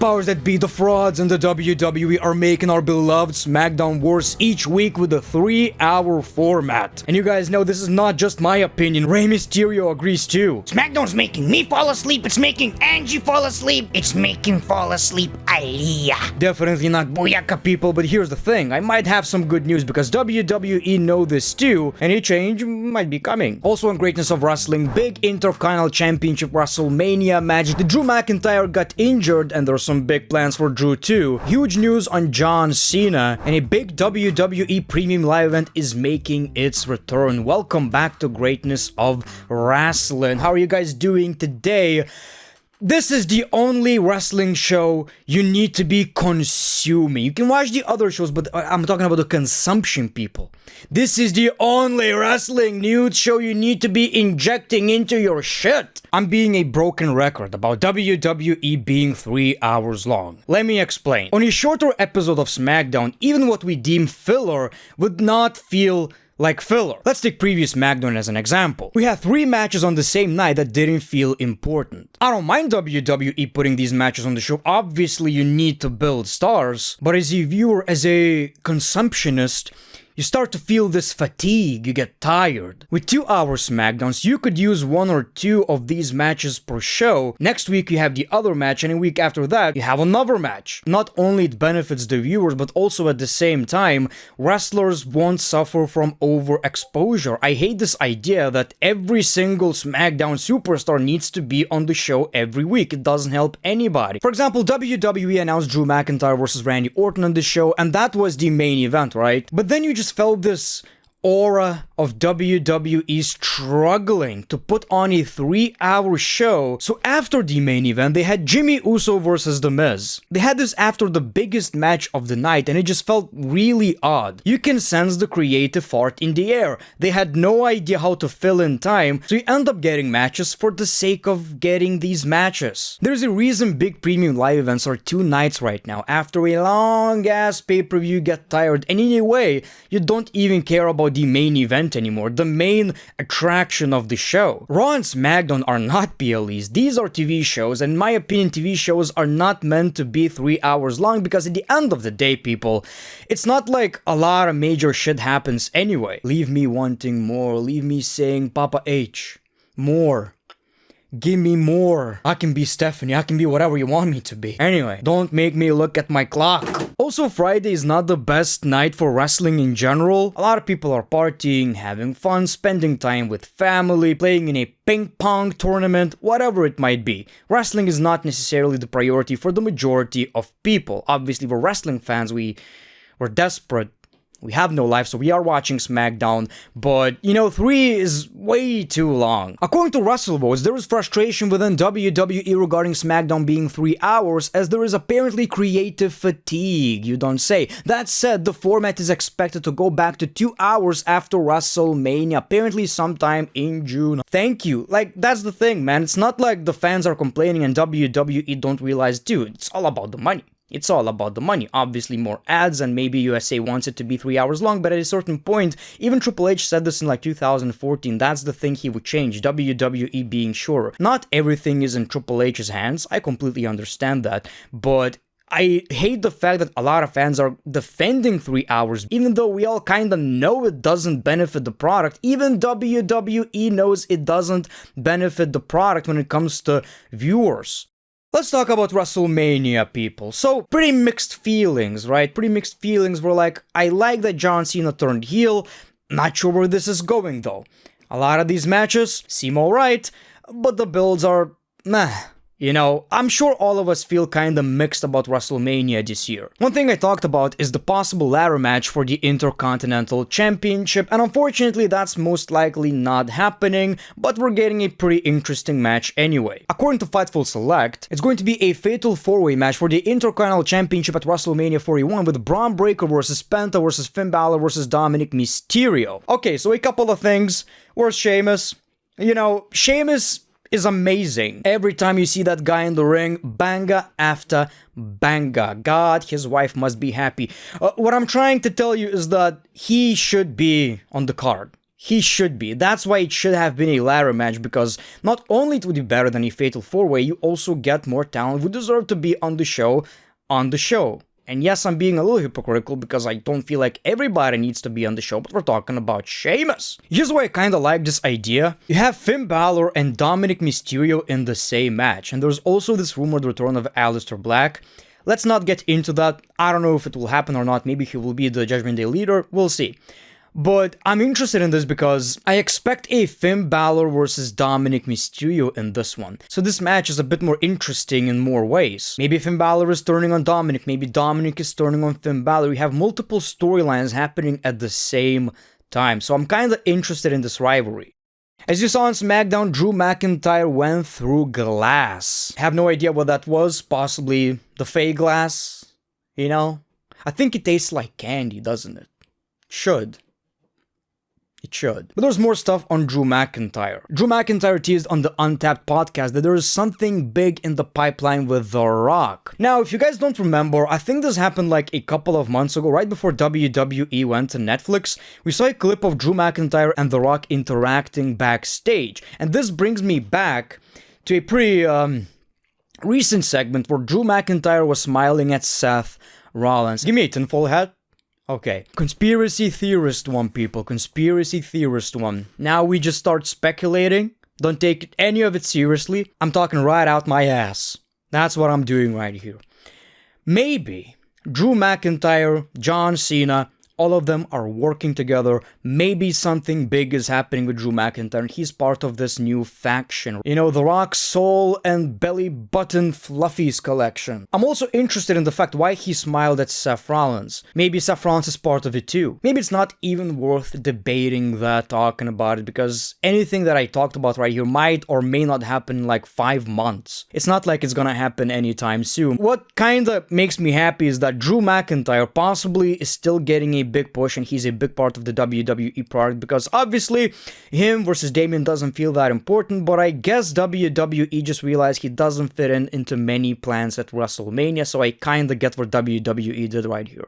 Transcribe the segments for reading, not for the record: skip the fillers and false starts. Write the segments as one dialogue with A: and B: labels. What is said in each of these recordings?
A: powers that be, the frauds in the WWE are making our beloved SmackDown worse each week with a 3-hour format. And you guys know this is not just my opinion, Rey Mysterio agrees too.
B: SmackDown's making me fall asleep, it's making Angie fall asleep, it's making fall asleep Aaliyah.
A: Definitely not Booyaka people, but here's the thing, I might have some good news because WWE know this too, and a change might be coming. Also in greatness of wrestling, big Intercontinental Championship WrestleMania match, the Drew McIntyre got injured and there's some big plans for Drew too. Huge news on John Cena, and a big WWE premium live event is making its return. Welcome back to greatness of wrestling. How are you guys doing today? This is the only wrestling show you need to be consuming. You can watch the other shows, but I'm talking about the consumption people. This is the only wrestling news show you need to be injecting into your shit. I'm being a broken record about WWE being 3 hours long. Let me explain. On a shorter episode of SmackDown, even what we deem filler would not feel like filler. Let's take previous SmackDown as an example. We had 3 matches on the same night that didn't feel important. I don't mind WWE putting these matches on the show. Obviously, you need to build stars, but as a viewer, as a consumptionist, you start to feel this fatigue, you get tired. With 2-hour SmackDowns, you could use 1 or 2 of these matches per show. Next week you have the other match, and a week after that, you have another match. Not only it benefits the viewers, but also at the same time, wrestlers won't suffer from overexposure. I hate this idea that every single SmackDown superstar needs to be on the show every week. It doesn't help anybody. For example, WWE announced Drew McIntyre versus Randy Orton on the show, and that was the main event, right? But then you just felt this aura of WWE struggling to put on a 3-hour show. So after the main event, they had Jimmy Uso versus The Miz. They had this after the biggest match of the night, and it just felt really odd. You can sense the creative fart in the air. They had no idea how to fill in time, so you end up getting matches for the sake of getting these matches. There's a reason big premium live events are 2 nights right now. After a long ass pay-per-view, you get tired, and in a way, you don't even care about the main event anymore, the main attraction of the show. Raw and SmackDown are not PLEs, these are TV shows, and in my opinion, TV shows are not meant to be 3 hours long because at the end of the day, people, it's not like a lot of major shit happens anyway. Leave me wanting more, leave me saying, Papa H, more. Give me more. I can be Stephanie, I can be whatever you want me to be. Anyway, don't make me look at my clock. Also, Friday is not the best night for wrestling in general. A lot of people are partying, having fun, spending time with family, playing in a ping pong tournament, whatever it might be. Wrestling is not necessarily the priority for the majority of people. Obviously, we're wrestling fans, we're desperate. We have no life, so we are watching SmackDown, but, 3 is way too long. According to WrestleVotes, there is frustration within WWE regarding SmackDown being 3 hours, as there is apparently creative fatigue, you don't say. That said, the format is expected to go back to 2 hours after WrestleMania, apparently sometime in June. Thank you. Like, that's the thing, man. It's not like the fans are complaining and WWE don't realize, dude, it's all about the money. It's all about the money. Obviously more ads, and maybe USA wants it to be 3 hours long, but at a certain point, even Triple H said this in like 2014, that's the thing he would change, WWE being sure. Not everything is in Triple H's hands, I completely understand that, but I hate the fact that a lot of fans are defending 3 hours, even though we all kinda know it doesn't benefit the product. Even WWE knows it doesn't benefit the product when it comes to viewers. Let's talk about WrestleMania, people. So, pretty mixed feelings, right? Pretty mixed feelings were like, I like that John Cena turned heel, not sure where this is going though. A lot of these matches seem alright, but the builds are meh. I'm sure all of us feel kinda mixed about WrestleMania this year. One thing I talked about is the possible ladder match for the Intercontinental Championship, and unfortunately that's most likely not happening, but we're getting a pretty interesting match anyway. According to Fightful Select, it's going to be a fatal 4-way match for the Intercontinental Championship at WrestleMania 41 with Braun Breaker versus Penta versus Finn Balor versus Dominic Mysterio. Okay, so a couple of things. Where's Sheamus? Sheamus is amazing. Every time you see that guy in the ring, banga after banga. God, his wife must be happy. What I'm trying to tell you is that he should be on the card. He should be. That's why it should have been a ladder match, because not only it would be better than a Fatal 4-Way, you also get more talent who deserve to be on the show. And yes, I'm being a little hypocritical because I don't feel like everybody needs to be on the show, but we're talking about Sheamus. Here's why I kinda like this idea. You have Finn Balor and Dominic Mysterio in the same match, and there's also this rumored return of Aleister Black. Let's not get into that. I don't know if it will happen or not. Maybe he will be the Judgment Day leader. We'll see. But I'm interested in this because I expect a Finn Balor versus Dominic Mysterio in this one. So this match is a bit more interesting in more ways. Maybe Finn Balor is turning on Dominic, maybe Dominic is turning on Finn Balor. We have multiple storylines happening at the same time. So I'm kind of interested in this rivalry. As you saw on SmackDown, Drew McIntyre went through glass. Have no idea what that was. Possibly the fake glass, you know? I think it tastes like candy, doesn't it? Should. It should. But there's more stuff on Drew McIntyre. Drew McIntyre teased on the Untapped podcast that there is something big in the pipeline with The Rock. Now, if you guys don't remember, I think this happened like a couple of months ago, right before WWE went to Netflix. We saw a clip of Drew McIntyre and The Rock interacting backstage. And this brings me back to a pretty recent segment where Drew McIntyre was smiling at Seth Rollins. Give me a tinfoil hat. Okay. Conspiracy theorist one, people. Conspiracy theorist one. Now we just start speculating. Don't take any of it seriously. I'm talking right out my ass. That's what I'm doing right here. Maybe Drew McIntyre, John Cena, all of them are working together. Maybe something big is happening with Drew McIntyre and he's part of this new faction. You know, The Rock's soul and belly button fluffies collection. I'm also interested in the fact why he smiled at Seth Rollins. Maybe Seth Rollins is part of it too. Maybe it's not even worth debating that, talking about it, because anything that I talked about right here might or may not happen in like 5 months. It's not like it's gonna happen anytime soon. What kinda makes me happy is that Drew McIntyre possibly is still getting a big push and he's a big part of the WWE product, because obviously him versus Damian doesn't feel that important, but I guess WWE just realized he doesn't fit into many plans at WrestleMania, so I kinda get what WWE did right here.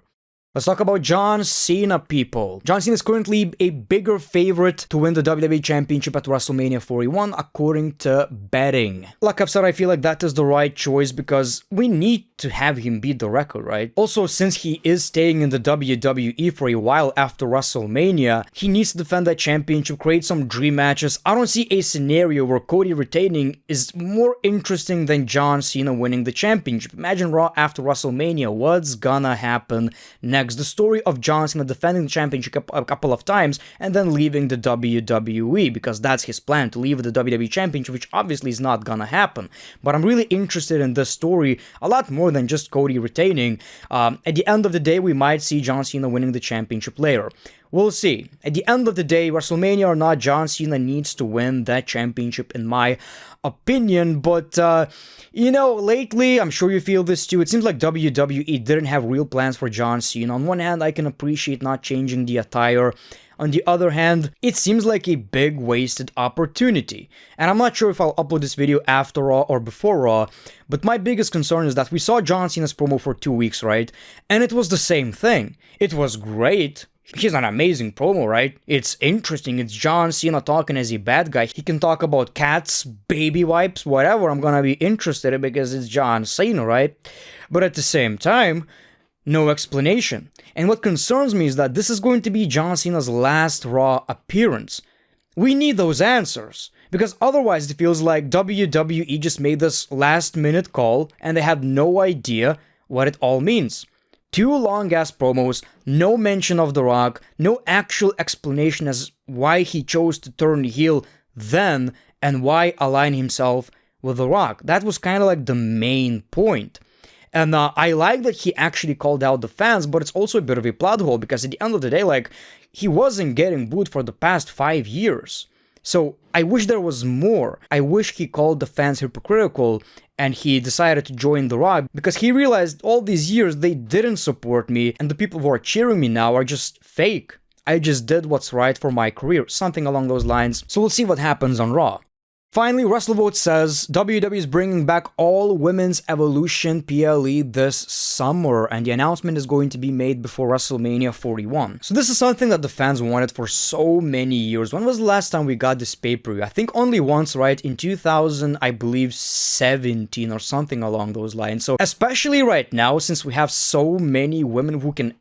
A: Let's talk about John Cena, people. John Cena is currently a bigger favorite to win the WWE Championship at WrestleMania 41, according to betting. Like I've said, I feel like that is the right choice because we need to have him beat the record, right? Also, since he is staying in the WWE for a while after WrestleMania, he needs to defend that championship, create some dream matches. I don't see a scenario where Cody retaining is more interesting than John Cena winning the championship. Imagine Raw after WrestleMania. What's gonna happen next? The story of John Cena defending the championship a couple of times and then leaving the WWE, because that's his plan, to leave the WWE Championship, which obviously is not gonna happen. But I'm really interested in this story a lot more than just Cody retaining. At the end of the day, we might see John Cena winning the championship later. We'll see. At the end of the day, WrestleMania or not, John Cena needs to win that championship in my opinion. But, you know, lately, I'm sure you feel this too, it seems like WWE didn't have real plans for John Cena. On one hand, I can appreciate not changing the attire. On the other hand, it seems like a big wasted opportunity. And I'm not sure if I'll upload this video after Raw or before Raw, but my biggest concern is that we saw John Cena's promo for 2 weeks, right? And it was the same thing. It was great. He's an amazing promo, right? It's interesting. It's John Cena talking as a bad guy. He can talk about cats, baby wipes, whatever. I'm gonna be interested in because it's John Cena, right? But at the same time, no explanation. And what concerns me is that this is going to be John Cena's last Raw appearance. We need those answers, because otherwise it feels like WWE just made this last-minute call and they had no idea what it all means. 2 long-ass promos, no mention of The Rock, no actual explanation as why he chose to turn heel then and why align himself with The Rock. That was kind of like the main point. And I like that he actually called out the fans, but it's also a bit of a plot hole because at the end of the day, like, he wasn't getting booed for the past 5 years. So I wish there was more. I wish he called the fans hypocritical and he decided to join The Rock because he realized all these years they didn't support me and the people who are cheering me now are just fake. I just did what's right for my career, something along those lines. So we'll see what happens on Raw. Finally, WrestleVote says WWE is bringing back all Women's Evolution PLE this summer, and the announcement is going to be made before WrestleMania 41. So this is something that the fans wanted for so many years. When was the last time we got this pay-per-view? I think only once, right? In 2000, I believe 17 or something along those lines. So especially right now, since we have so many women who can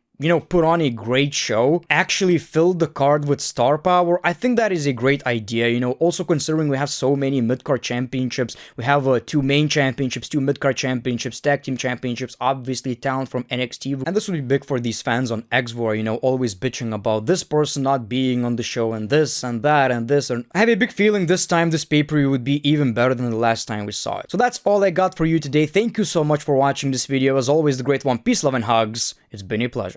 A: put on a great show, actually fill the card with star power, I think that is a great idea, also considering we have so many mid-card championships, we have 2 main championships, 2 mid-card championships, tag team championships, obviously talent from NXT, and this would be big for these fans on XVOR, always bitching about this person not being on the show, and this, and that, and this, and I have a big feeling this time this pay-per-view would be even better than the last time we saw it. So that's all I got for you today. Thank you so much for watching this video. As always, the great one, peace, love, and hugs. It's been a pleasure.